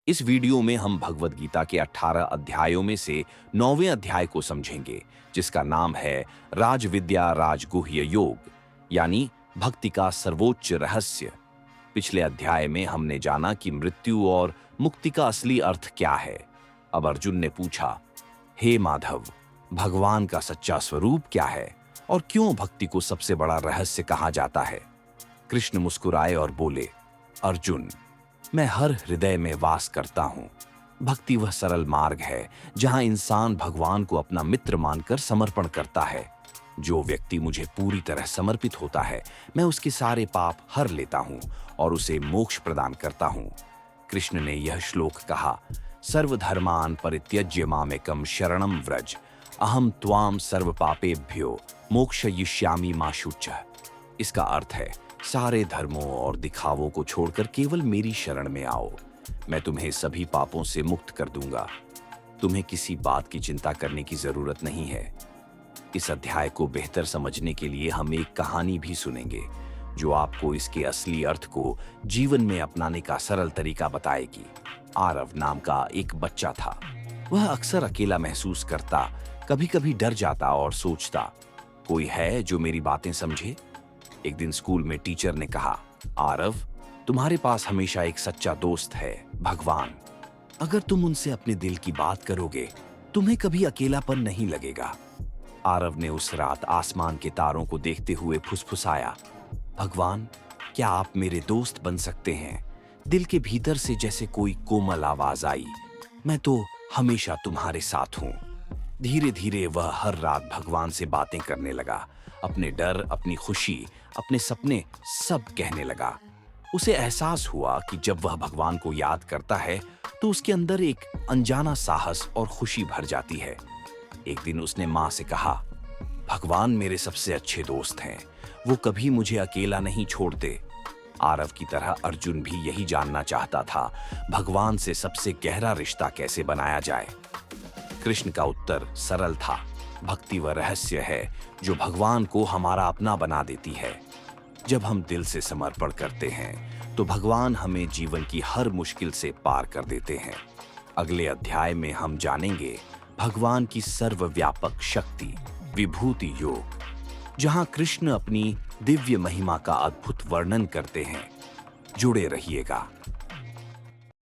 इस वीडियो में हम भगवद गीता के 18 अध्यायों में से 9वें अध्याय को समझेंगे, जिसका नाम है राजविद्या राजगुह्य योग, यानी भक्ति का सर्वोच्च रहस्य। पिछले अध्याय में हमने जाना कि मृत्यु और मुक्ति का असली अर्थ क्या है। अब अर्जुन ने पूछा, हे माधव, भगवान का सच्चा स्वरूप क्या है और क्यों भक्ति को सबसे बड़ा रहस्य कहा जाता है? कृष्ण मुस्कुराए और बोले, अर्जुन, मैं हर हृदय में वास करता हूं। भक्ति वह सरल मार्ग है जहां इंसान भगवान को अपना मित्र मानकर समर्पण करता है। जो व्यक्ति मुझे पूरी तरह समर्पित होता है, मैं उसके सारे पाप हर लेता हूं और उसे मोक्ष प्रदान करता हूं। कृष्ण ने यह श्लोक कहा, सर्वधर्मान् परित्यज्य मामेकं शरणं व्रज, अहम त्वाम सर्व पापेभ्यो मोक्षयिष्यामि मा शुचः। इसका अर्थ है, सारे धर्मों और दिखावों को छोड़कर केवल मेरी शरण में आओ, मैं तुम्हें सभी पापों से मुक्त कर दूंगा। तुम्हें किसी बात की चिंता करने की जरूरत नहीं है। इस अध्याय को बेहतर समझने के लिए हम एक कहानी भी सुनेंगे, जो आपको इसके असली अर्थ को जीवन में अपनाने का सरल तरीका बताएगी। आरव नाम का एक बच्चा था। वह अक्सर अकेला महसूस करता, कभी-कभी डर जाता और सोचता, कोई है जो मेरी बातें समझे? एक दिन स्कूल में टीचर ने कहा, आरव, तुम्हारे पास हमेशा एक सच्चा दोस्त है, भगवान। अगर तुम उनसे अपने दिल की बात करोगे, तुम्हें कभी अकेलापन नहीं लगेगा। आरव ने उस रात आसमान के तारों को देखते हुए फुसफुसाया, भगवान, क्या आप मेरे दोस्त बन सकते हैं? दिल के भीतर से जैसे कोई कोमल आवाज आई, मैं तो हमेशा तुम्हारे साथ हूं। धीरे धीरे वह हर रात भगवान से बातें करने लगा, अपने डर, अपनी खुशी, अपने सपने सब कहने लगा। उसे एहसास हुआ कि जब वह भगवान को याद करता है तो उसके अंदर एक अनजाना साहस और खुशी भर जाती है। एक दिन उसने माँ से कहा, भगवान मेरे सबसे अच्छे दोस्त हैं, वो कभी मुझे अकेला नहीं छोड़ते। आरव की तरह अर्जुन भी यही जानना चाहता था, भगवान से सबसे गहरा रिश्ता कैसे बनाया जाए। कृष्ण का उत्तर सरल था, भक्ति वह रहस्य है जो भगवान को हमारा अपना बना देती है। जब हम दिल से समर्पण करते हैं तो भगवान हमें जीवन की हर मुश्किल से पार कर देते हैं। अगले अध्याय में हम जानेंगे भगवान की सर्वव्यापक शक्ति, विभूति योग, जहां कृष्ण अपनी दिव्य महिमा का अद्भुत वर्णन करते हैं। जुड़े रहिएगा।